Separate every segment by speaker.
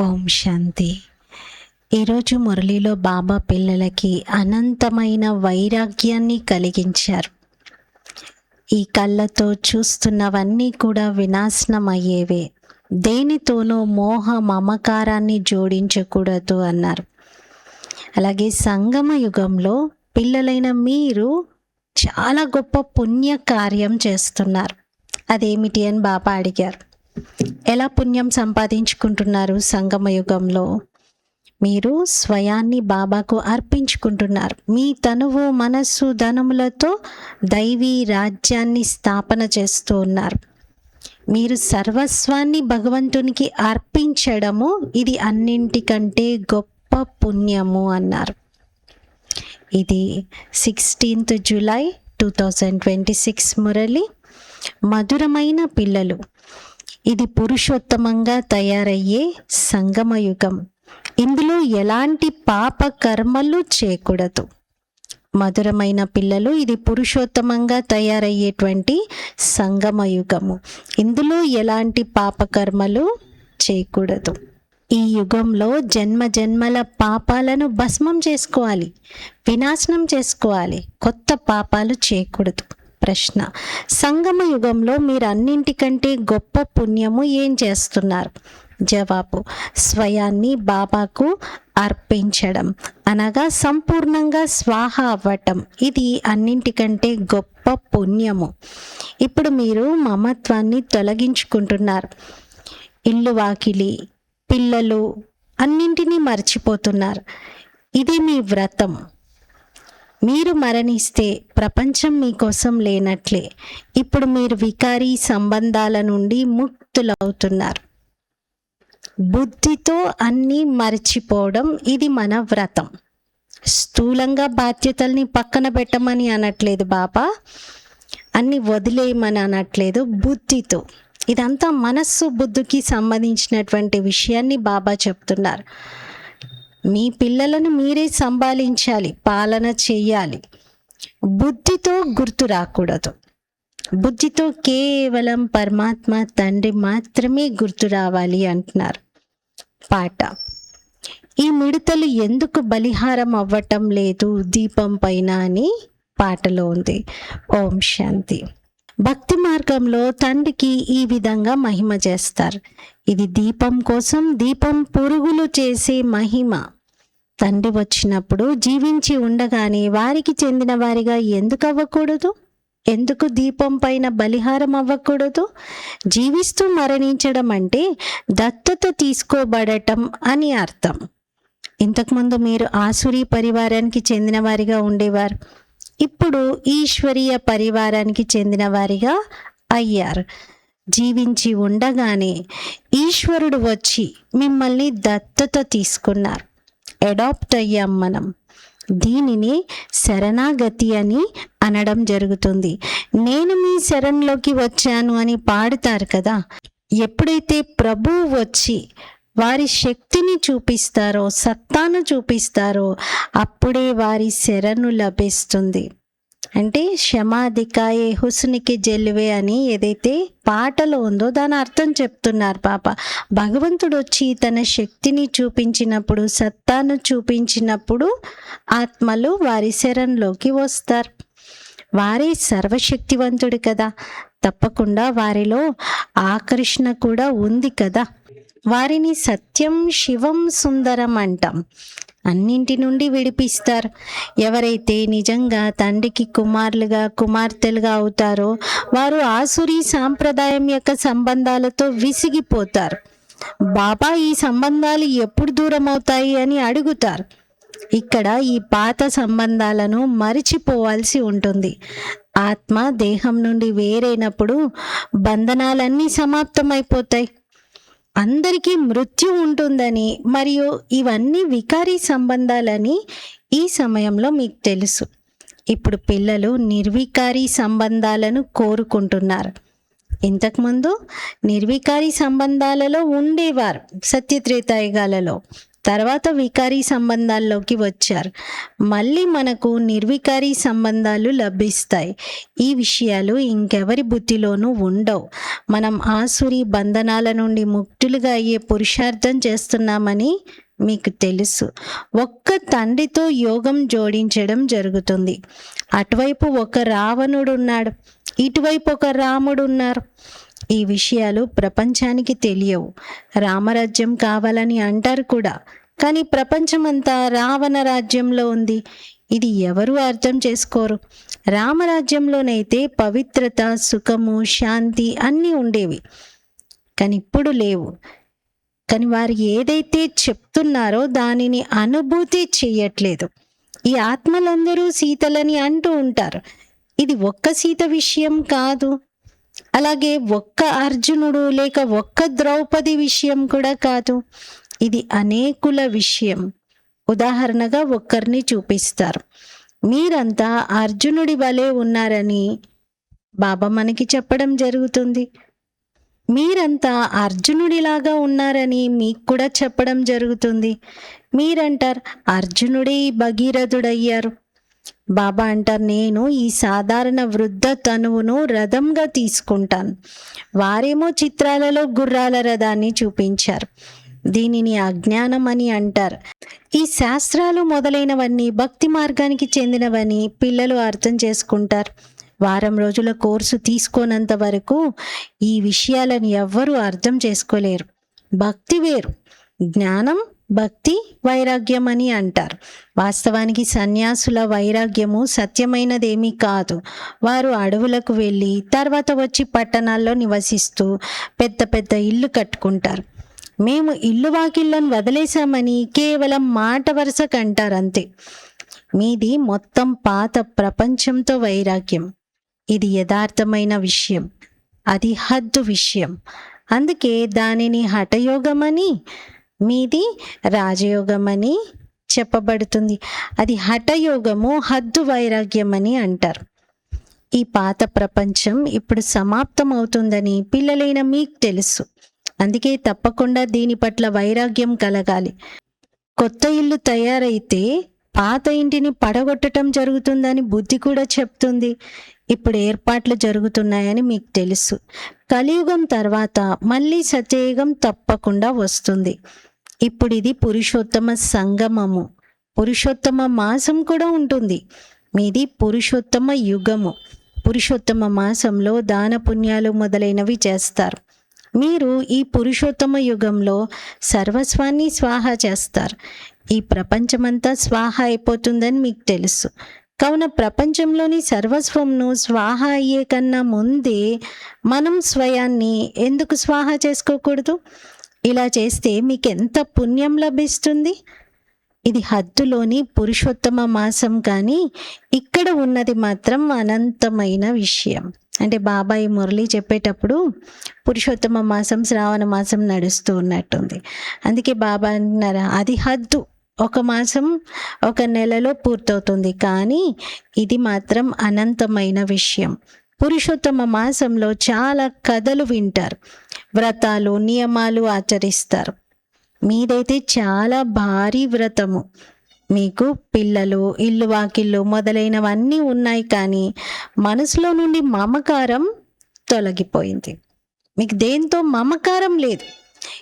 Speaker 1: ఓం శాంతి. ఈరోజు మురళిలో బాబా పిల్లలకి అనంతమైన వైరాగ్యాన్ని కలిగించారు. ఈ కళ్ళతో చూస్తున్నవన్నీ కూడా వినాశనం అయ్యేవే, దేనితోనూ మోహ మమకారాన్ని జోడించకూడదు అన్నారు. అలాగే సంగమ యుగంలో పిల్లలైన మీరు చాలా గొప్ప పుణ్య కార్యం చేస్తున్నారు. అదేమిటి అని బాబా అడిగారు. ఎలా పుణ్యం సంపాదించుకుంటున్నారు? సంగమ యుగంలో మీరు స్వయాన్ని బాబాకు అర్పించుకుంటున్నారు. మీ తనువు, మనస్సు, ధనములతో దైవీ రాజ్యాన్ని స్థాపన చేస్తూ ఉన్నారు. మీరు సర్వస్వాన్ని భగవంతునికి అర్పించడము ఇది అన్నింటికంటే గొప్ప పుణ్యము అన్నారు. ఇది 16th జూలై 2026 మురళి. మధురమైన పిల్లలు, ఇది పురుషోత్తమంగా తయారయ్యే సంగమయుగం. ఇందులో ఎలాంటి పాప కర్మలు చేయకూడదు. మధురమైన పిల్లలు, ఇది పురుషోత్తమంగా తయారయ్యేటువంటి సంగమయుగము. ఇందులో ఎలాంటి పాప కర్మలు చేయకూడదు. ఈ యుగంలో జన్మ జన్మల పాపాలను భస్మం చేసుకోవాలి, వినాశనం చేసుకోవాలి. కొత్త పాపాలు చేయకూడదు. ప్రశ్న: సంగమ యుగంలో మీరు అన్నింటికంటే గొప్ప పుణ్యము ఏం చేస్తున్నారు? జవాబు: స్వయాన్ని బాబాకు అర్పించడం, అనగా సంపూర్ణంగా స్వాహ అవ్వటం. ఇది అన్నింటికంటే గొప్ప పుణ్యము. ఇప్పుడు మీరు మమత్వాన్ని తొలగించుకుంటున్నారు. ఇల్లు, వాకిలి, పిల్లలు అన్నింటినీ మర్చిపోతున్నారు. ఇది మీ వ్రతం. మీరు మరణిస్తే ప్రపంచం మీకోసం లేనట్లే. ఇప్పుడు మీరు వికారీ సంబంధాల నుండి ముక్తులవుతున్నారు. బుద్ధితో అన్నీ మర్చిపోవడం ఇది మన వ్రతం. స్థూలంగా బాధ్యతల్ని పక్కన పెట్టమని అనట్లేదు బాబా, అన్ని వదిలేయమని అనట్లేదు. బుద్ధితో, ఇదంతా మనస్సు బుద్ధికి సంబంధించినటువంటి విషయాన్ని బాబా చెప్తున్నారు. మీ పిల్లలను మీరే సంభాళించాలి, పాలన చెయ్యాలి. బుద్ధితో గుర్తు రాకూడదు. బుద్ధితో కేవలం పరమాత్మ తండ్రి మాత్రమే గుర్తు రావాలి అంటున్నారు. పాట: ఈ మిడతలు ఎందుకు బలిహారం అవ్వటం లేదు దీపం పైన అని పాటలో ఉంది. ఓం శాంతి. భక్తి మార్గంలో తండ్రికి ఈ విధంగా మహిమ చేస్తారు. ఇది దీపం కోసం, దీపం పురుగులు చేసే మహిమ. తండ్రి వచ్చినప్పుడు జీవించి ఉండగానే వారికి చెందిన వారిగా ఎందుకు అవ్వకూడదు? ఎందుకు దీపం పైన బలిహారం అవ్వకూడదు? జీవిస్తూ మరణించడం అంటే దత్తత తీసుకోబడటం అని అర్థం. ఇంతకుముందు మీరు ఆసురీ పరివారానికి చెందిన వారిగా ఉండేవారు. ఇప్పుడు ఈశ్వరీయ పరివారానికి చెందిన వారిగా అయ్యారు. జీవించి ఉండగానే ఈశ్వరుడు వచ్చి మిమ్మల్ని దత్తత తీసుకున్నారు. అడాప్ట్ అయ్యాం మనం. దీనిని శరణాగతి అని అనడం జరుగుతుంది. నేను మీ శరణ్లోకి వచ్చాను అని పాడుతారు కదా. ఎప్పుడైతే ప్రభువు వచ్చి వారి శక్తిని చూపిస్తారో, సత్తాను చూపిస్తారో, అప్పుడే వారి శరణు లభిస్తుంది. అంటే క్షమాధికాయే హుస్నికి జెల్వే అని ఏదైతే పాటలో ఉందో దాని అర్థం చెప్తున్నారు పాప. భగవంతుడు వచ్చి తన శక్తిని చూపించినప్పుడు, సత్తాను చూపించినప్పుడు ఆత్మలు వారి శరణ్లోకి వస్తారు. వారే సర్వశక్తివంతుడు కదా, తప్పకుండా వారిలో ఆకర్షణ కూడా ఉంది కదా. వారిని సత్యం, శివం, సుందరం అంటాం. అన్నింటి నుండి విడిపిస్తారు. ఎవరైతే నిజంగా తండ్రికి కుమారులుగా, కుమార్తెలుగా అవుతారో వారు ఆసురీ సాంప్రదాయం యొక్క సంబంధాలతో విసిగిపోతారు. బాబా ఈ సంబంధాలు ఎప్పుడు దూరం అవుతాయి అని అడుగుతారు. ఇక్కడ ఈ పాత సంబంధాలను మరిచిపోవాల్సి ఉంటుంది. ఆత్మ దేహం నుండి వేరైనప్పుడు బంధనాలన్నీ సమాప్తమైపోతాయి. అందరికీ మృత్యు ఉంటుందని మరియు ఇవన్నీ వికారీ సంబంధాలని ఈ సమయంలో మీకు తెలుసు. ఇప్పుడు పిల్లలు నిర్వికారీ సంబంధాలను కోరుకుంటున్నారు. ఇంతకుముందు నిర్వికారీ సంబంధాలలో ఉండేవారు సత్యత్రేతాయుగాలలో. తర్వాత వికారీ సంబంధాల్లోకి వచ్చారు. మళ్ళీ మనకు నిర్వికారీ సంబంధాలు లభిస్తాయి. ఈ విషయాలు ఇంకెవరి బుద్ధిలోనూ ఉండవు. మనం ఆసురి బంధనాల నుండి ముక్తులుగా అయ్యే పురుషార్థం చేస్తున్నామని మీకు తెలుసు. ఒక్క తండ్రితో యోగం జోడించడం జరుగుతుంది. అటువైపు ఒక రావణుడు ఉన్నాడు, ఇటువైపు ఒక రాముడు ఉన్నారు. ఈ విషయాలు ప్రపంచానికి తెలియవు. రామరాజ్యం కావాలని అంటారు కూడా, కానీ ప్రపంచమంతా రావణ రాజ్యంలో ఉంది. ఇది ఎవరు అర్థం చేసుకోరు. రామరాజ్యంలోనైతే పవిత్రత, సుఖము, శాంతి అన్నీ ఉండేవి, కానీ ఇప్పుడు లేవు. కానీ వారు ఏదైతే చెప్తున్నారో దానిని అనుభూతి చెయ్యట్లేదు. ఈ ఆత్మలందరూ సీతలని అంటూ ఉంటారు. ఇది ఒక్క సీత విషయం కాదు, అలాగే ఒక్క అర్జునుడు లేక ఒక్క ద్రౌపది విషయం కూడా కాదు. ఇది అనేకుల విషయం. ఉదాహరణగా ఒక్కరిని చూపిస్తారు. మీరంతా అర్జునుడి వలె ఉన్నారని బాబా మనకి చెప్పడం జరుగుతుంది. మీరంతా అర్జునుడిలాగా ఉన్నారని మీకు కూడా చెప్పడం జరుగుతుంది. మీరంటారు అర్జునుడే భగీరథుడయ్యారు. బాబా అంటారు, నేను ఈ సాధారణ వృద్ధ తనువును రథంగా తీసుకుంటాను. వారేమో చిత్రాలలో గుర్రాల రథాన్ని చూపించారు. దీనిని అజ్ఞానం అని అంటారు. ఈ శాస్త్రాలు మొదలైనవన్నీ భక్తి మార్గానికి చెందినవని పిల్లలు అర్థం చేసుకుంటారు. వారం రోజుల కోర్సు తీసుకోనంత వరకు ఈ విషయాలను ఎవ్వరూ అర్థం చేసుకోలేరు. భక్తి వేరు, జ్ఞానం, భక్తి, వైరాగ్యం అని అంటారు. వాస్తవానికి సన్యాసుల వైరాగ్యము సత్యమైనదేమీ కాదు. వారు అడవులకు వెళ్ళి తర్వాత వచ్చి పట్టణాల్లో నివసిస్తూ పెద్ద పెద్ద ఇల్లు కట్టుకుంటారు. మేము ఇల్లు వాకిళ్ళను వదిలేశామని కేవలం మాట వరుసకు అంటారు అంతే. మీది మొత్తం పాత ప్రపంచంతో వైరాగ్యం. ఇది యథార్థమైన విషయం, అది హద్దు విషయం. అందుకే దానిని హఠయోగమని, మీది రాజయోగమని చెప్పబడుతుంది. అది హఠయోగము, హద్దు వైరాగ్యం అని అంటారు. ఈ పాత ప్రపంచం ఇప్పుడు సమాప్తం అవుతుందని పిల్లలైన మీకు తెలుసు. అందుకే తప్పకుండా దీని పట్ల వైరాగ్యం కలగాలి. కొత్త ఇల్లు తయారైతే పాత ఇంటిని పడగొట్టడం జరుగుతుందని బుద్ధి కూడా చెప్తుంది. ఇప్పుడు ఏర్పాట్లు జరుగుతున్నాయని మీకు తెలుసు. కలియుగం తర్వాత మళ్ళీ సత్యయుగం తప్పకుండా వస్తుంది. ఇప్పుడు ఇది పురుషోత్తమ సంగమము. పురుషోత్తమ మాసం కూడా ఉంటుంది. మీది పురుషోత్తమ యుగము. పురుషోత్తమ మాసంలో దాన పుణ్యాలు మొదలైనవి చేస్తారు. మీరు ఈ పురుషోత్తమ యుగంలో సర్వస్వాన్ని స్వాహ చేస్తారు. ఈ ప్రపంచమంతా స్వాహ అయిపోతుందని మీకు తెలుసు. కావున ప్రపంచంలోని సర్వస్వంను స్వాహ అయ్యే కన్నా ముందే మనం స్వయాన్ని ఎందుకు స్వాహ చేసుకోకూడదు? ఇలా చేస్తే మీకు ఎంత పుణ్యం లభిస్తుంది? ఇది హద్దులోని పురుషోత్తమ మాసం, కానీ ఇక్కడ ఉన్నది మాత్రం అనంతమైన విషయం. అంటే బాబాయి మురళి చెప్పేటప్పుడు పురుషోత్తమ మాసం శ్రావణ మాసం నడుస్తూ ఉన్నట్టుంది. అందుకే బాబా అంటున్నారు, అది హద్దు, ఒక మాసం ఒక నెలలో పూర్తవుతుంది, కానీ ఇది మాత్రం అనంతమైన విషయం. పురుషోత్తమ మాసంలో చాలా కథలు వింటారు, వ్రతాలు, నియమాలు ఆచరిస్తారు. మీదైతే చాలా భారీ వ్రతము. మీకు పిల్లలు, ఇల్లు వాకిళ్ళు మొదలైనవన్నీ ఉన్నాయి, కానీ మనసులో నుండి మమకారం తొలగిపోయింది. మీకు దేంతో మమకారం లేదు.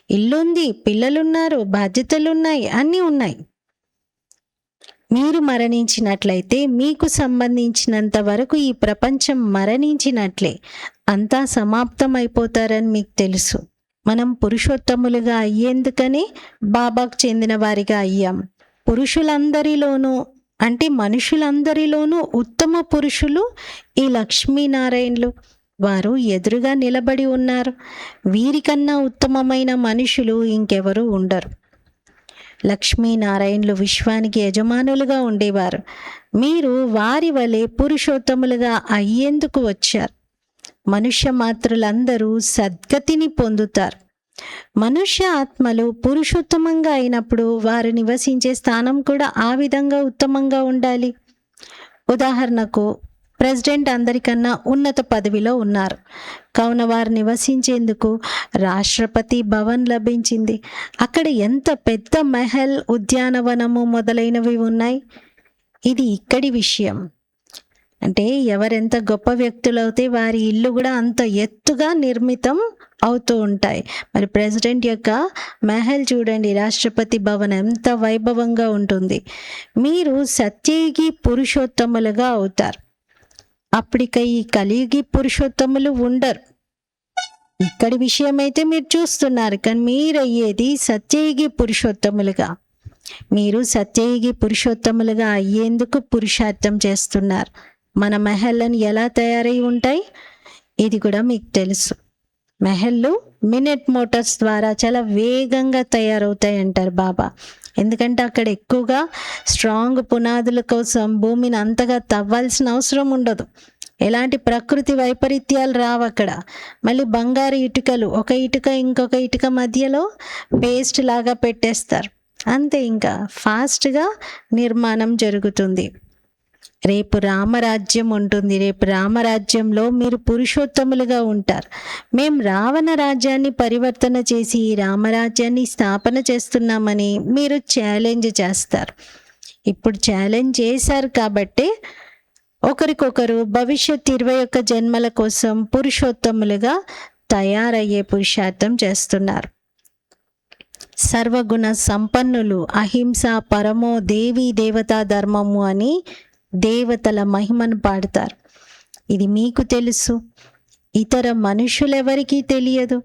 Speaker 1: ఇల్లుంది, పిల్లలున్నారు, బాధ్యతలున్నాయి, అన్నీ ఉన్నాయి. మీరు మరణించినట్లయితే మీకు సంబంధించినంత వరకు ఈ ప్రపంచం మరణించినట్లే, అంతా సమాప్తం అయిపోతారని మీకు తెలుసు. మనం పురుషోత్తములుగా అయ్యేందుకనే బాబాకు చెందిన వారిగా అయ్యాం. పురుషులందరిలోనూ, అంటే మనుషులందరిలోనూ ఉత్తమ పురుషులు ఈ లక్ష్మీనారాయణులు. వారు ఎదురుగా నిలబడి ఉన్నారు. వీరికన్నా ఉత్తమమైన మనుషులు ఇంకెవరూ ఉండరు. లక్ష్మీనారాయణులు విశ్వానికి యజమానులుగా ఉండేవారు. మీరు వారి వలె పురుషోత్తములుగా అయ్యేందుకు వచ్చారు. మనుష్య మాత్రులందరూ సద్గతిని పొందుతారు. మనుష్య ఆత్మలు పురుషోత్తమంగా అయినప్పుడు వారు నివసించే స్థానం కూడా ఆ విధంగా ఉత్తమంగా ఉండాలి. ఉదాహరణకు ప్రెసిడెంట్ అందరికన్నా ఉన్నత పదవిలో ఉన్నారు. కావున వారు నివసించేందుకు రాష్ట్రపతి భవన్ లభించింది. అక్కడ ఎంత పెద్ద మహల్, ఉద్యానవనము మొదలైనవి ఉన్నాయి. ఇది ఇక్కడి విషయం. అంటే ఎవరెంత గొప్ప వ్యక్తులైతే వారి ఇల్లు కూడా అంత ఎత్తుగా నిర్మితం అవుతూ ఉంటాయి. మరి ప్రెసిడెంట్ యొక్క మహల్ చూడండి, రాష్ట్రపతి భవన్ ఎంత వైభవంగా ఉంటుంది. మీరు సత్యయుగి పురుషోత్తములుగా అవుతారు. అప్పటిక ఈ కలియుగి పురుషోత్తములు ఉండరు. ఇక్కడి విషయం అయితే మీరు చూస్తున్నారు, కానీ మీరు అయ్యేది సత్యయుగి పురుషోత్తములుగా. మీరు సత్యయుగి పురుషోత్తములుగా అయ్యేందుకు పురుషార్థం చేస్తున్నారు. మన మహల్లను ఎలా తయారై ఉంటాయి ఇది కూడా మీకు తెలుసు. మహల్లు మినెట్ మోటార్స్ ద్వారా చాలా వేగంగా తయారవుతాయి అంటారు బాబా. ఎందుకంటే అక్కడ ఎక్కువగా స్ట్రాంగ్ పునాదుల కోసం భూమిని అంతగా తవ్వాల్సిన అవసరం ఉండదు. ఎలాంటి ప్రకృతి వైపరీత్యాలు రావు అక్కడ. మళ్ళీ బంగారు ఇటుకలు ఒక ఇటుక ఇంకొక ఇటుక మధ్యలో పేస్ట్ లాగా పెట్టేస్తారు, అంతే. ఇంకా ఫాస్ట్గా నిర్మాణం జరుగుతుంది. రేపు రామరాజ్యం ఉంటుంది. రేపు రామరాజ్యంలో మీరు పురుషోత్తములుగా ఉంటారు. మేము రావణ రాజ్యాన్ని పరివర్తన చేసి ఈ రామరాజ్యాన్ని స్థాపన చేస్తున్నామని మీరు ఛాలెంజ్ చేస్తారు. ఇప్పుడు ఛాలెంజ్ చేశారు కాబట్టి ఒకరికొకరు భవిష్యత్ 21 జన్మల కోసం పురుషోత్తములుగా తయారయ్యే పురుషార్థం చేస్తున్నారు. సర్వగుణ సంపన్నులు, అహింస పరమో దేవీ దేవతా ధర్మము అని దేవతల మహిమను పాడతారు. ఇది మీకు తెలుసు, ఇతర మనుషులెవరికీ తెలియదు.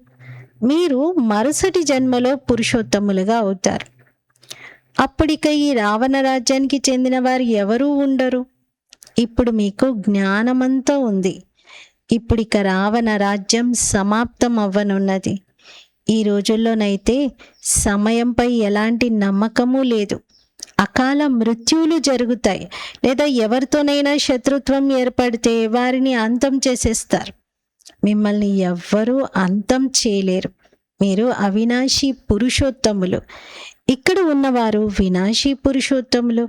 Speaker 1: మీరు మరుసటి జన్మలో పురుషోత్తములుగా అవుతారు. అప్పటిక ఈ రావణ రాజ్యానికి చెందిన వారు ఎవరూ ఉండరు. ఇప్పుడు మీకు జ్ఞానమంతా ఉంది. ఇప్పుడిక రావణ రాజ్యం సమాప్తం అవ్వనున్నది. ఈ రోజుల్లోనైతే సమయంపై ఎలాంటి నమ్మకము లేదు. అకాల మృత్యువులు జరుగుతాయి, లేదా ఎవరితోనైనా శత్రుత్వం ఏర్పడితే వారిని అంతం చేసేస్తారు. మిమ్మల్ని ఎవ్వరూ అంతం చేయలేరు. మీరు అవినాశి పురుషోత్తములు. ఇక్కడ ఉన్నవారు వినాశీ పురుషోత్తములు.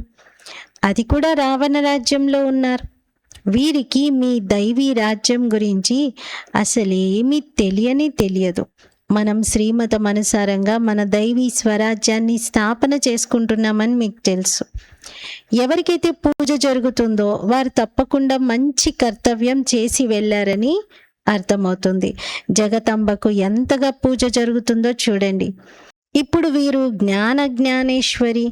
Speaker 1: అది కూడా రావణ రాజ్యంలో ఉన్నారు. వీరికి మీ దైవీ రాజ్యం గురించి అసలేమీ తెలియదు. మనం శ్రీమతం అనుసారంగా మన దైవీ స్వరాజ్యాన్ని స్థాపన చేసుకుంటున్నామని మీకు తెలుసు. ఎవరికైతే పూజ జరుగుతుందో వారు తప్పకుండా మంచి కర్తవ్యం చేసి వెళ్ళారని అర్థమవుతుంది. జగతంబకు ఎంతగా పూజ జరుగుతుందో చూడండి. ఇప్పుడు వీరు జ్ఞానేశ్వరి,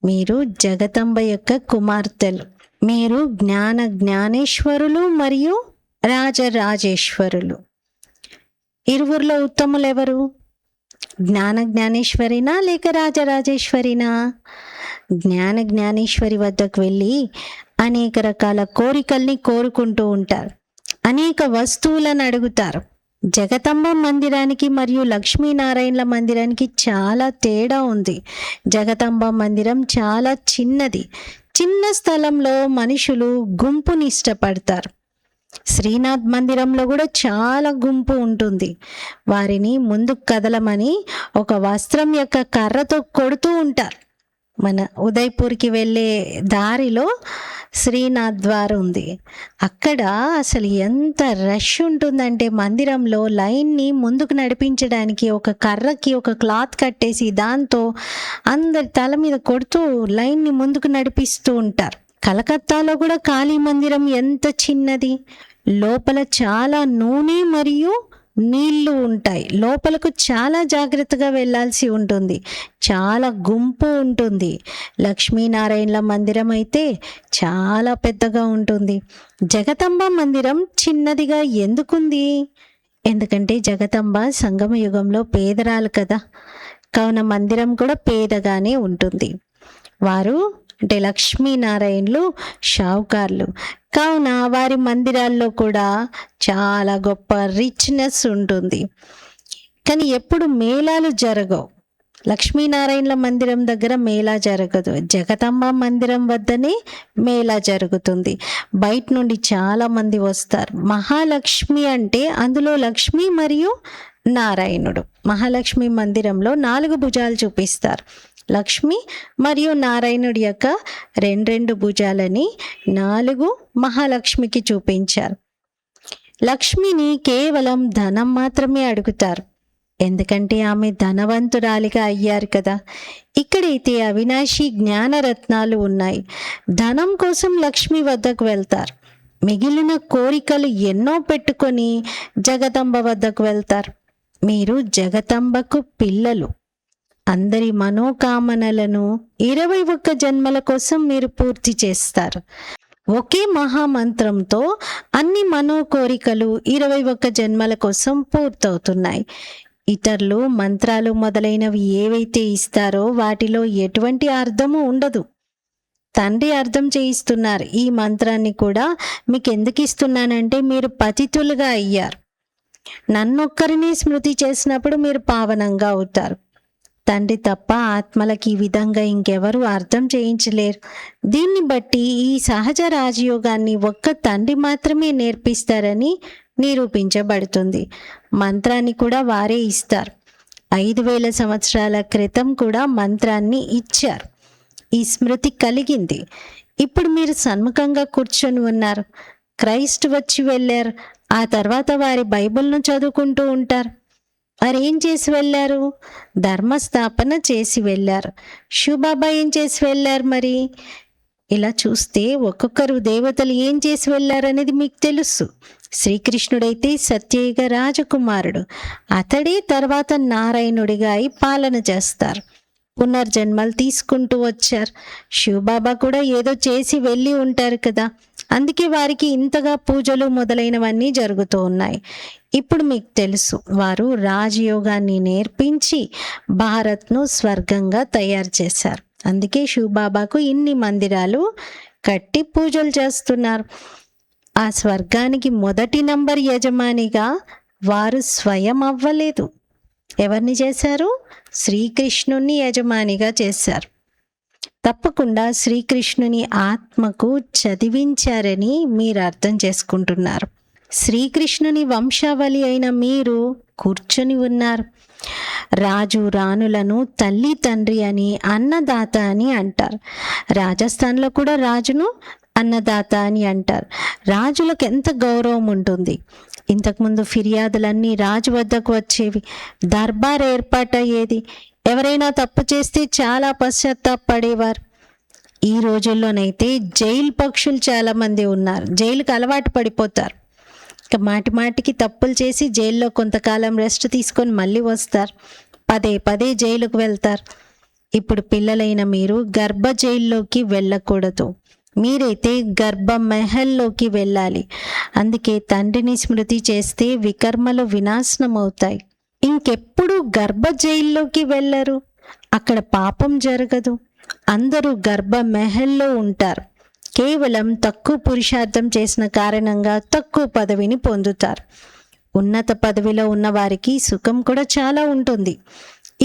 Speaker 1: మీరు జగతంబ యొక్క కుమార్తెలు. మీరు జ్ఞానేశ్వరులు మరియు రాజరాజేశ్వరులు. ఇరువురిలో ఉత్తములు ఎవరు? జ్ఞానేశ్వరినా లేక రాజరాజేశ్వరినా? జ్ఞానేశ్వరి వద్దకు వెళ్ళి అనేక రకాల కోరికల్ని కోరుకుంటూ ఉంటారు. అనేక వస్తువులను అడుగుతారు. జగతంబ మందిరానికి మరియు లక్ష్మీనారాయణల మందిరానికి చాలా తేడా ఉంది. జగతంబ మందిరం చాలా చిన్నది. చిన్న స్థలంలో మనుషులు గుంపుని ఇష్టపడతారు. శ్రీనాథ్ మందిరంలో కూడా చాలా గుంపు ఉంటుంది. వారిని ముందుకు కదలమని ఒక వస్త్రం యొక్క కర్రతో కొడుతూ ఉంటారు. మన ఉదయ్పూర్కి వెళ్ళే దారిలో శ్రీనాథ్ ద్వారం ఉంది. అక్కడ అసలు ఎంత రష్ ఉంటుందంటే మందిరంలో లైన్ని ముందుకు నడిపించడానికి ఒక కర్రకి ఒక క్లాత్ కట్టేసి దాంతో అందరి తల మీద కొడుతూ లైన్ని ముందుకు నడిపిస్తూ ఉంటారు. కలకత్తాలో కూడా కాళీ మందిరం ఎంత చిన్నది. లోపల చాలా నూనె మరియు నీళ్లు ఉంటాయి. లోపలకు చాలా జాగ్రత్తగా వెళ్ళాల్సి ఉంటుంది. చాలా గుంపు ఉంటుంది. లక్ష్మీనారాయణల మందిరం అయితే చాలా పెద్దగా ఉంటుంది. జగతంబ మందిరం చిన్నదిగా ఎందుకుంది? ఎందుకంటే జగతంబ సంగమ యుగంలో పేదరాలు కదా, కావున మందిరం కూడా పేదగానే ఉంటుంది. వారు అంటే లక్ష్మీనారాయణలు షావుకార్లు, కావున వారి మందిరాల్లో కూడా చాలా గొప్ప రిచ్నెస్ ఉంటుంది. కానీ ఎప్పుడు మేళాలు జరగవు. లక్ష్మీనారాయణల మందిరం దగ్గర మేళా జరగదు. జగతంబ మందిరం వద్దనే మేళా జరుగుతుంది. బయట నుండి చాలా మంది వస్తారు. మహాలక్ష్మి అంటే అందులో లక్ష్మి మరియు నారాయణుడు. మహాలక్ష్మి మందిరంలో 4 భుజాలు చూపిస్తారు. లక్ష్మి మరియు నారాయణుడి యొక్క రెండు భుజాలని 4 మహాలక్ష్మికి చూపించారు. లక్ష్మిని కేవలం ధనం మాత్రమే అడుగుతారు, ఎందుకంటే ఆమె ధనవంతురాలిగా అయ్యారు కదా. ఇక్కడైతే అవినాశి జ్ఞానరత్నాలు ఉన్నాయి. ధనం కోసం లక్ష్మి వద్దకు వెళ్తారు. మిగిలిన కోరికలు ఎన్నో పెట్టుకొని జగదంబ వద్దకు వెళ్తారు. మీరు జగదంబకు పిల్లలు. అందరి మనోకామనలను 21 జన్మల కోసం మీరు పూర్తి చేస్తారు. ఒకే మహామంత్రంతో అన్ని మనోకోరికలు 21 జన్మల కోసం పూర్తవుతున్నాయి. ఇతరులు మంత్రాలు మొదలైనవి ఏవైతే ఇస్తారో వాటిలో ఎటువంటి అర్థము ఉండదు. తండ్రి అర్థం చేయిస్తున్నారు. ఈ మంత్రాన్ని కూడా మీకు ఎందుకు ఇస్తున్నానంటే మీరు పతితులుగా అయ్యారు. నన్నొక్కరిని స్మృతి చేసినప్పుడు మీరు పావనంగా అవుతారు. తండ్రి తప్ప ఆత్మలకి ఈ విధంగా ఇంకెవరు అర్థం చేయించలేరు. దీన్ని బట్టి ఈ సహజ రాజయోగాన్ని ఒక్క తండ్రి మాత్రమే నేర్పిస్తారని నిరూపించబడుతుంది. మంత్రాన్ని కూడా వారే ఇస్తారు. 5000 సంవత్సరాల క్రితం కూడా మంత్రాన్ని ఇచ్చారు. ఈ స్మృతి కలిగింది. ఇప్పుడు మీరు సన్ముఖంగా కూర్చొని ఉన్నారు. క్రైస్ట్ వచ్చి వెళ్ళారు. ఆ తర్వాత వారి బైబిల్ను చదువుకుంటూ ఉంటారు. వారు ఏం చేసి వెళ్ళారు? ధర్మస్థాపన చేసి వెళ్ళారు. శివబాబా ఏం చేసి వెళ్ళారు? మరి ఇలా చూస్తే ఒక్కొక్కరు దేవతలు ఏం చేసి వెళ్ళారనేది మీకు తెలుసు. శ్రీకృష్ణుడైతే సత్యయుగ రాజకుమారుడు. అతడే తర్వాత నారాయణుడిగా అయి పాలన చేస్తారు. పునర్జన్మలు తీసుకుంటూ వచ్చారు. శివబాబా కూడా ఏదో చేసి వెళ్ళి ఉంటారు కదా. అందుకే వారికి ఇంతగా పూజలు మొదలైనవన్నీ జరుగుతూ ఉన్నాయి. ఇప్పుడు మీకు తెలుసు, వారు రాజయోగాన్ని నేర్పించి భారత్ను స్వర్గంగా తయారు చేశారు. అందుకే శివబాబాకు ఇన్ని మందిరాలు కట్టి పూజలు చేస్తున్నారు. ఆ స్వర్గానికి మొదటి నంబర్ యజమానిగా వారు స్వయం అవ్వలేదు. ఎవరిని చేశారు? శ్రీకృష్ణుని యజమానిగా చేశారు. తప్పకుండా శ్రీకృష్ణుని ఆత్మకు చదివించారని మీరు అర్థం చేసుకుంటున్నారు. శ్రీకృష్ణుని వంశావళి అయిన మీరు కూర్చొని ఉన్నారు. రాజు రాణులను తల్లి తండ్రి అని అన్నదాత అని అంటారు. రాజస్థాన్లో కూడా రాజును అన్నదాత అని అంటారు. రాజులకు ఎంత గౌరవం ఉంటుంది. ఇంతకుముందు ఫిర్యాదులన్నీ రాజు వద్దకు వచ్చేవి. దర్బార్ ఏర్పాటయ్యేది. ఎవరైనా తప్పు చేస్తే చాలా పశ్చాత్తాపడేవారు. ఈ రోజుల్లోనైతే జైలు పక్షులు చాలామంది ఉన్నారు. జైలుకి అలవాటు పడిపోతారు. ఇక మాటి మాటికి తప్పులు చేసి జైల్లో కొంతకాలం రెస్ట్ తీసుకొని మళ్ళీ వస్తారు. పదే పదే జైలుకు వెళ్తారు. ఇప్పుడు పిల్లలైన మీరు గర్భ జైల్లోకి వెళ్ళకూడదు. మీరైతే గర్భ మెహల్లోకి వెళ్ళాలి. అందుకే తండ్రిని స్మృతి చేస్తే వికర్మలు వినాశనం అవుతాయి. ఇంకెప్పుడు గర్భ జైల్లోకి వెళ్ళరు. అక్కడ పాపం జరగదు. అందరూ గర్భ మెహల్లో ఉంటారు. కేవలం తక్కువ పురుషార్థం చేసిన కారణంగా తక్కువ పదవిని పొందుతారు. ఉన్నత పదవిలో ఉన్న వారికి సుఖం కూడా చాలా ఉంటుంది.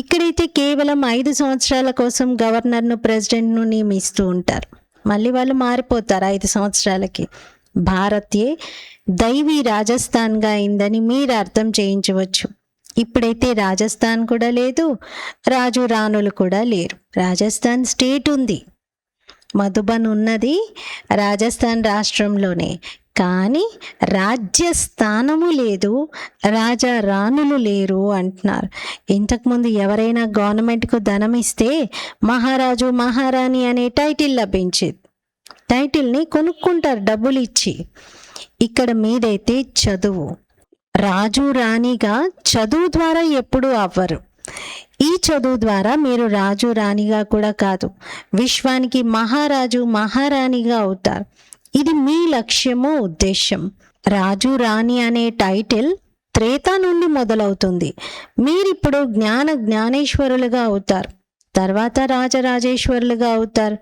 Speaker 1: ఇక్కడైతే కేవలం 5 సంవత్సరాల కోసం గవర్నర్ను, ప్రెసిడెంట్ను నియమిస్తూ ఉంటారు. మళ్ళీ వాళ్ళు మారిపోతారు 5 సంవత్సరాలకి. భారతే దైవీ రాజస్థాన్గా అయిందని మీరు అర్థం చేయించవచ్చు. ఇప్పుడైతే రాజస్థాన్ కూడా లేదు, రాజు రాణులు కూడా లేరు. రాజస్థాన్ స్టేట్ ఉంది. మధుబన్ ఉన్నది రాజస్థాన్ రాష్ట్రంలోనే. కానీ రాజ్యస్థానము లేదు, రాజా రాణులు లేరు అంటున్నారు. ఇంతకుముందు ఎవరైనా గవర్నమెంట్కు ధనం ఇస్తే మహారాజు మహారాణి అనే టైటిల్ లభించేది. టైటిల్ని కొనుక్కుంటారు డబ్బులు ఇచ్చి. ఇక్కడ మీదైతే చదువు. రాజు రాణిగా చదువు ద్వారా ఎప్పుడూ అవ్వరు. ఈ చదువు ద్వారా మీరు రాజు రాణిగా కూడా కాదు, విశ్వానికి మహారాజు మహారాణిగా అవుతారు. ఇది మీ లక్ష్యము, ఉద్దేశం. రాజు రాణి అనే టైటిల్ త్రేతా నుండి మొదలవుతుంది. మీరిప్పుడు జ్ఞానేశ్వరులుగా అవుతారు. తర్వాత రాజరాజేశ్వరులుగా అవుతారు.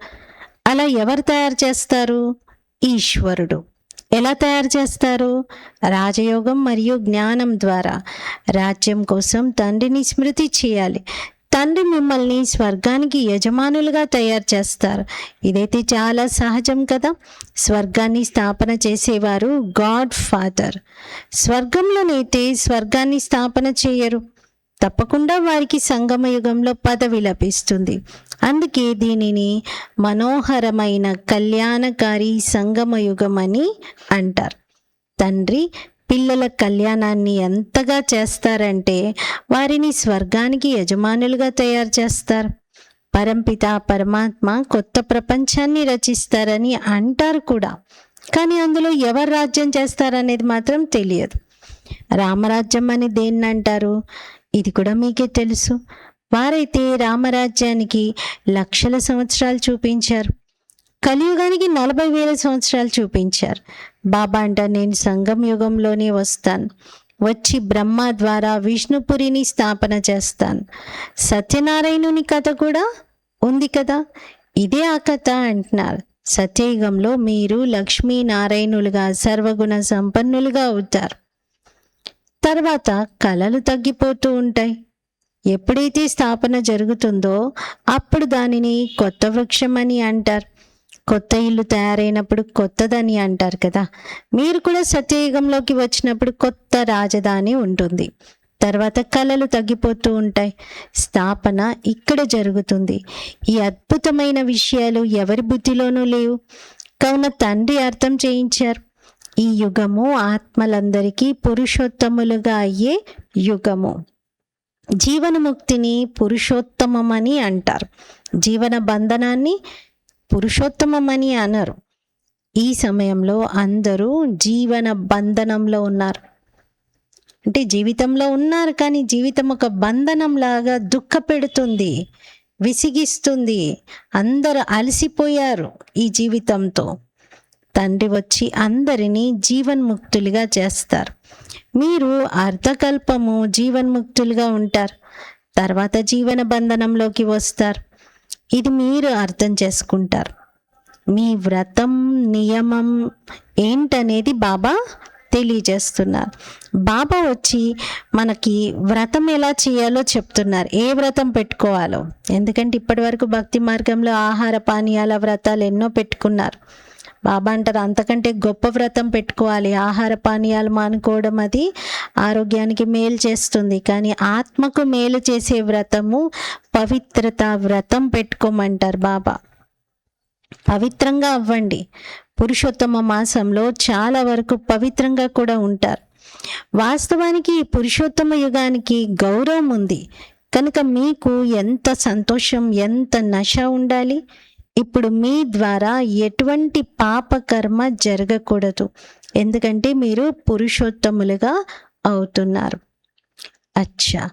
Speaker 1: అలా ఎవరు తయారు చేస్తారు? ఈశ్వరుడు. ఎలా తయారు చేస్తారు? రాజయోగం మరియు జ్ఞానం ద్వారా. రాజ్యం కోసం తండ్రిని స్మృతి చేయాలి. తండ్రి మిమ్మల్ని స్వర్గానికి యజమానులుగా తయారు చేస్తారు. ఇదైతే చాలా సహజం కదా. స్వర్గాన్ని స్థాపన చేసేవారు గాడ్ ఫాదర్. స్వర్గంలోనైతే స్వర్గాన్ని స్థాపన చేయరు. తప్పకుండా వారికి సంగమ యుగంలో పదవి లభిస్తుంది. అందుకే దీనిని మనోహరమైన కళ్యాణకారి సంగమ యుగం అని అంటారు. తండ్రి పిల్లల కళ్యాణాన్ని ఎంతగా చేస్తారంటే వారిని స్వర్గానికి యజమానులుగా తయారు చేస్తారు. పరంపిత పరమాత్మ కొత్త ప్రపంచాన్ని రచిస్తారని అంటారు కూడా, కానీ అందులో ఎవరు రాజ్యం చేస్తారనేది మాత్రం తెలియదు. రామరాజ్యం అని దేన్ని అంటారు? ఇది కూడా మీకే తెలుసు. వారైతే రామరాజ్యానికి లక్షల సంవత్సరాలు చూపించారు, కలియుగానికి 40,000 సంవత్సరాలు చూపించారు. బాబా అంటారు, నేను సంగం యుగంలోనే వస్తాను, వచ్చి బ్రహ్మ ద్వారా విష్ణుపురిని స్థాపన చేస్తాను. సత్యనారాయణుని కథ కూడా ఉంది కదా, ఇదే ఆ కథ అంటున్నారు. సత్యయుగంలో మీరు లక్ష్మీనారాయణులుగా సర్వగుణ సంపన్నులుగా అవుతారు. తర్వాత కళలు తగ్గిపోతూ ఉంటాయి. ఎప్పుడైతే స్థాపన జరుగుతుందో అప్పుడు దానిని కొత్త వృక్షం అని అంటారు. కొత్త ఇల్లు తయారైనప్పుడు కొత్తదని అంటారు కదా. మీరు కూడా సత్యయుగంలోకి వచ్చినప్పుడు కొత్త రాజధాని ఉంటుంది. తర్వాత కళలు తగ్గిపోతూ ఉంటాయి. స్థాపన ఇక్కడ జరుగుతుంది. ఈ అద్భుతమైన విషయాలు ఎవరి బుద్ధిలోనూ లేవు, కావున తండ్రి అర్థం చేయించారు. ఈ యుగము ఆత్మలందరికీ పురుషోత్తములుగా అయ్యే యుగము. జీవనముక్తిని పురుషోత్తమమని అంటారు, జీవన బంధనాన్ని పురుషోత్తమమని అనరు. ఈ సమయంలో అందరూ జీవన బంధనంలో ఉన్నారు. అంటే జీవితంలో ఉన్నారు, కానీ జీవితం ఒక బంధనంలాగా దుఃఖ పెడుతుంది, విసిగిస్తుంది. అందరూ అలసిపోయారు ఈ జీవితంతో. తండ్రి వచ్చి అందరినీ జీవన్ముక్తులుగా చేస్తారు. మీరు అర్ధకల్పము జీవన్ముక్తులుగా ఉంటారు, తర్వాత జీవన బంధనంలోకి వస్తారు. ఇది మీరు అర్థం చేసుకుంటారు. మీ వ్రతం నియమం ఏంటనేది బాబా తెలియజేస్తున్నారు. బాబా వచ్చి మనకి వ్రతం ఎలా చేయాలో చెప్తున్నారు, ఏ వ్రతం పెట్టుకోవాలో. ఎందుకంటే ఇప్పటి వరకు భక్తి మార్గంలో ఆహార పానీయాల వ్రతాలు ఎన్నో పెట్టుకున్నారు. బాబా అంటారు, అంతకంటే గొప్ప వ్రతం పెట్టుకోవాలి. ఆహార పానీయాలు మానుకోవడం అది ఆరోగ్యానికి మేలు చేస్తుంది, కానీ ఆత్మకు మేలు చేసే వ్రతము పవిత్రత వ్రతం పెట్టుకోమంటారు బాబా. పవిత్రంగా అవ్వండి. పురుషోత్తమ మాసంలో చాలా వరకు పవిత్రంగా కూడా ఉంటారు. వాస్తవానికి ఈ పురుషోత్తమ యుగానికి గౌరవం ఉంది కనుక మీకు ఎంత సంతోషం, ఎంత నశ ఉండాలి. ఇప్పుడు మీ ద్వారా ఎటువంటి పాపకర్మ జరగకూడదు, ఎందుకంటే మీరు పురుషోత్తములుగా అవుతున్నారు. అచ్చా,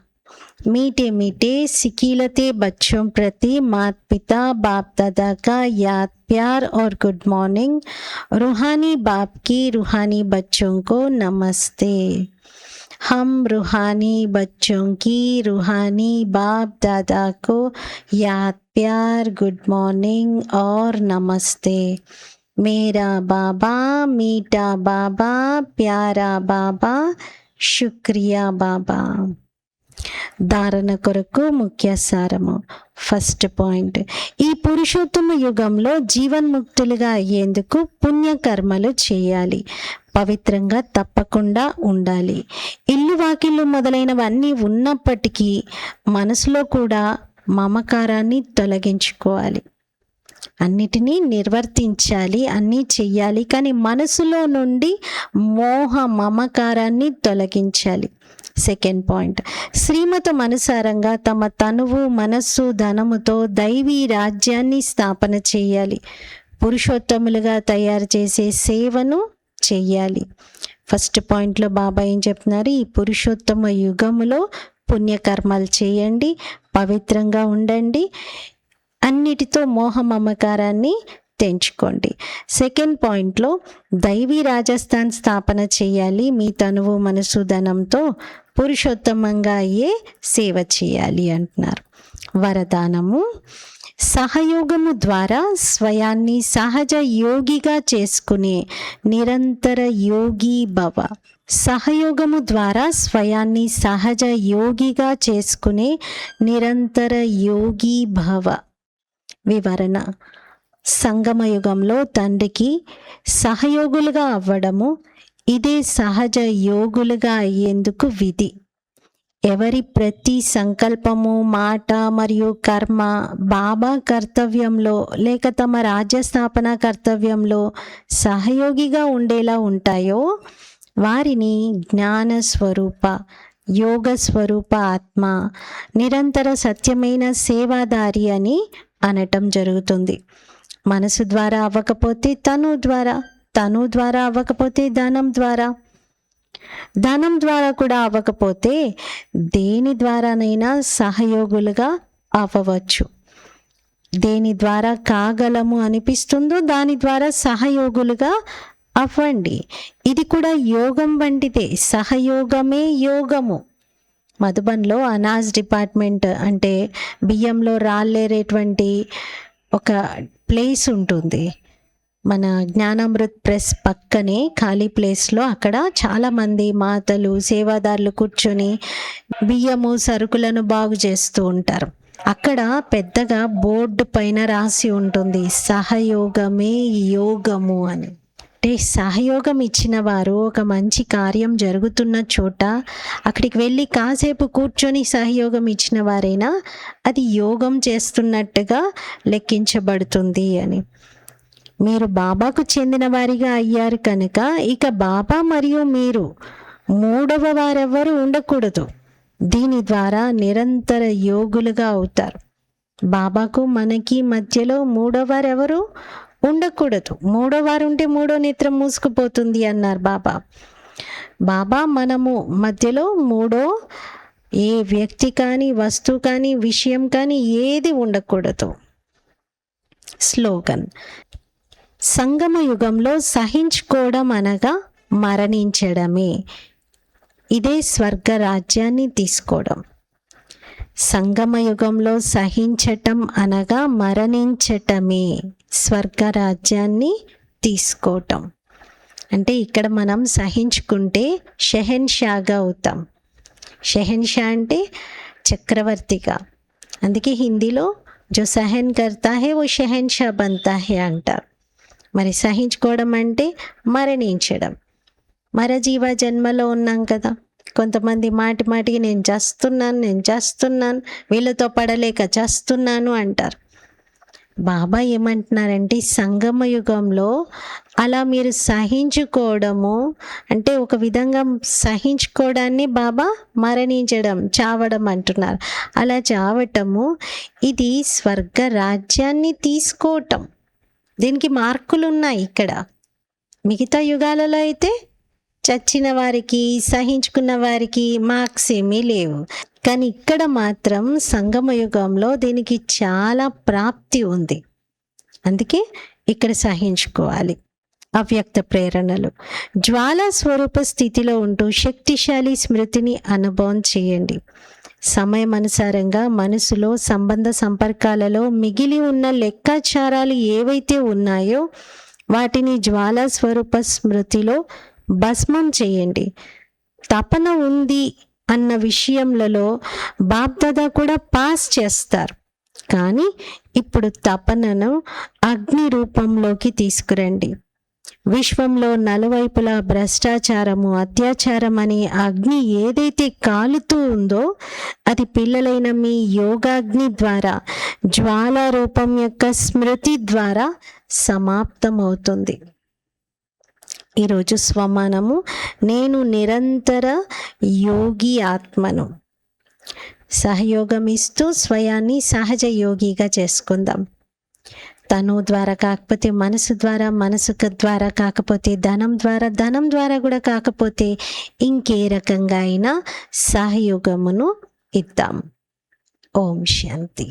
Speaker 1: मीठे मीठे सिकीलते बच्चों प्रति माता पिता बाप दादा का याद प्यार और गुड मॉर्निंग. रूहानी बाप की रूहानी बच्चों को नमस्ते. हम रूहानी बच्चों की रूहानी बाप दादा को याद प्यार गुड मॉर्निंग और नमस्ते. मेरा बाबा मीठा बाबा प्यारा बाबा शुक्रिया बाबा. ధారణ కొరకు ముఖ్య సారము. ఫస్ట్ పాయింట్, ఈ పురుషోత్తమ యుగంలో జీవన్ముక్తులుగా అయ్యేందుకు పుణ్యకర్మలు చేయాలి, పవిత్రంగా తప్పకుండా ఉండాలి. ఇల్లు వాకిళ్ళు మొదలైనవన్నీ ఉన్నప్పటికీ మనసులో కూడా మమకారాన్ని తొలగించుకోవాలి. అన్నిటినీ నిర్వర్తించాలి, అన్నీ చెయ్యాలి, కానీ మనసులో నుండి మోహ మమకారాన్ని తొలగించాలి. సెకండ్ పాయింట్, శ్రీమతం అనుసారంగా తమ తనువు మనస్సు ధనముతో దైవీ రాజ్యాన్ని స్థాపన చేయాలి. పురుషోత్తములుగా తయారు చేసే సేవను చెయ్యాలి. ఫస్ట్ పాయింట్లో బాబా ఏం చెప్తున్నారు, ఈ పురుషోత్తమ యుగములో పుణ్యకర్మలు చేయండి, పవిత్రంగా ఉండండి, అన్నిటితో మోహ మమకారాన్ని తెంచుకోండి. సెకండ్ పాయింట్లో దైవీ రాజస్థాన్ స్థాపన చేయాలి, మీ తనువు మనసు ధనంతో పురుషోత్తమంగా అయ్యే సేవ చేయాలి అంటున్నారు. వరదానము, సహయోగము ద్వారా స్వయాన్ని సహజ యోగిగా చేసుకునే నిరంతర యోగి భవ. సహయోగము ద్వారా స్వయాన్ని సహజ యోగిగా చేసుకునే నిరంతర యోగి భవ. వివరణ, సంగమయుగంలో తండ్రికి సహయోగులుగా అవ్వడము, ఇదే సహజ యోగులుగా అయ్యేందుకు విధి. ఎవరి ప్రతి సంకల్పము, మాట మరియు కర్మ బాబా కర్తవ్యంలో లేక తమ రాజ్యస్థాపన కర్తవ్యంలో సహయోగిగా ఉండేలా ఉంటాయో వారిని జ్ఞాన స్వరూప, యోగ స్వరూప ఆత్మ, నిరంతర సత్యమైన సేవాదారి అని అనటం జరుగుతుంది. మనసు ద్వారా అవ్వకపోతే తను ద్వారా, తను ద్వారా అవ్వకపోతే ధనం ద్వారా, ధనం ద్వారా కూడా అవ్వకపోతే దేని ద్వారానైనా సహయోగులుగా అవ్వవచ్చు. దేని ద్వారా కాగలము అనిపిస్తుందో దాని ద్వారా సహయోగులుగా అవ్వండి. ఇది కూడా యోగం వంటిదే, సహయోగమే యోగము. మధుబన్లో అనాజ్ డిపార్ట్మెంట్ అంటే బియ్యంలో రాళ్ళేరేటువంటి ఒక ప్లేస్ ఉంటుంది. మన జ్ఞానామృత్ ప్రెస్ పక్కనే ఖాళీ ప్లేస్లో అక్కడ చాలామంది మాతలు, సేవాదారులు కూర్చొని బియ్యము, సరుకులను బాగు చేస్తూ ఉంటారు. అక్కడ పెద్దగా బోర్డు పైన రాసి ఉంటుంది, సహయోగమే యోగము అని. అంటే సహయోగం ఇచ్చిన వారు ఒక మంచి కార్యం జరుగుతున్న చోట అక్కడికి వెళ్ళి కాసేపు కూర్చొని సహయోగం ఇచ్చిన వారైనా అది యోగం చేస్తున్నట్టుగా లెక్కించబడుతుంది అని. మీరు బాబాకు చెందిన వారిగా అయ్యారు కనుక ఇక బాబా మరియు మీరు మూడవ వారెవరు ఉండకూడదు. దీని ద్వారా నిరంతర యోగులుగా అవుతారు. బాబాకు మనకి మధ్యలో మూడోవారెవరు ఉండకూడదు. మూడోవారు ఉంటే మూడో నేత్రం మూసుకుపోతుంది అన్నారు బాబా. బాబా మనము మధ్యలో మూడో ఏ వ్యక్తి కానీ, వస్తువు కానీ, విషయం కానీ ఏది ఉండకూడదు. స్లోగన్: సంగమ యుగంలో సహించుకోవడం అనగా మరణించడమే. ఇదే స్వర్గ రాజ్యాన్ని తీసుకోవడం. సంగమ యుగంలో సహించటం అనగా మరణించటమే, స్వర్గ రాజ్యాన్ని తీసుకోవటం. అంటే ఇక్కడ మనం సహించుకుంటే షెహెన్షాగా అవుతాం. షెహెన్షా అంటే చక్రవర్తిగా. అందుకే హిందీలో జో సహన్ కర్తా హే ఓ షెహెన్షా బంతా హే అంటారు. మరి సహించుకోవడం అంటే మరణించడం. మరజీవ జన్మలో ఉన్నాం కదా. కొంతమంది మాటి మాటికి నేను చేస్తున్నాను, వీళ్ళతో పడలేక చేస్తున్నాను అంటారు. బాబా ఏమంటున్నారంటే సంగమ యుగంలో అలా మీరు సహించుకోవడము అంటే ఒక విధంగా సహించుకోవడాన్ని బాబా మరణించడం, చావడం అంటున్నారు. అలా చావటము ఇది స్వర్గ రాజ్యాన్ని తీసుకోవటం. దీనికి మార్కులు ఉన్నాయి. ఇక్కడ మిగతా యుగాలలో అయితే చచ్చిన వారికి, సహించుకున్న వారికి మార్క్స్ ఏమీ లేవు. కానీ ఇక్కడ మాత్రం సంగమ యుగంలో దీనికి చాలా ప్రాప్తి ఉంది. అందుకే ఇక్కడ సహించుకోవాలి. అవ్యక్త ప్రేరణలు: జ్వాలా స్వరూప స్థితిలో ఉంటూ శక్తిశాలి స్మృతిని అనుభవం చేయండి. సమయం అనుసారంగా మనసులో సంబంధ సంపర్కాలలో మిగిలి ఉన్న లెక్కాచారాలు ఏవైతే ఉన్నాయో వాటిని జ్వాలా స్వరూప స్మృతిలో భస్మం చేయండి. తపన ఉంది అన్న విషయంలో బాప్దాదా కూడా పాస్ చేస్తారు. కానీ ఇప్పుడు తపనను అగ్ని రూపంలోకి తీసుకురండి. విశ్వంలో నలువైపులా భ్రష్టాచారము, అత్యాచారం అనే అగ్ని ఏదైతే కాలుతూ ఉందో అది పిల్లలైన మీ యోగాగ్ని ద్వారా, జ్వాలా రూపం యొక్క స్మృతి ద్వారా సమాప్తమవుతుంది. ఈరోజు స్వమానము: నేను నిరంతర యోగి ఆత్మను. సహయోగం ఇస్తూ స్వయాన్ని సహజ యోగిగా చేసుకుందాం. తను ద్వారా కాకపోతే మనసు ద్వారా, మనసు ద్వారా కాకపోతే ధనం ద్వారా, ధనం ద్వారా కూడా కాకపోతే ఇంకే రకంగా అయినా సహయోగమును ఇద్దాం. ఓం శాంతి.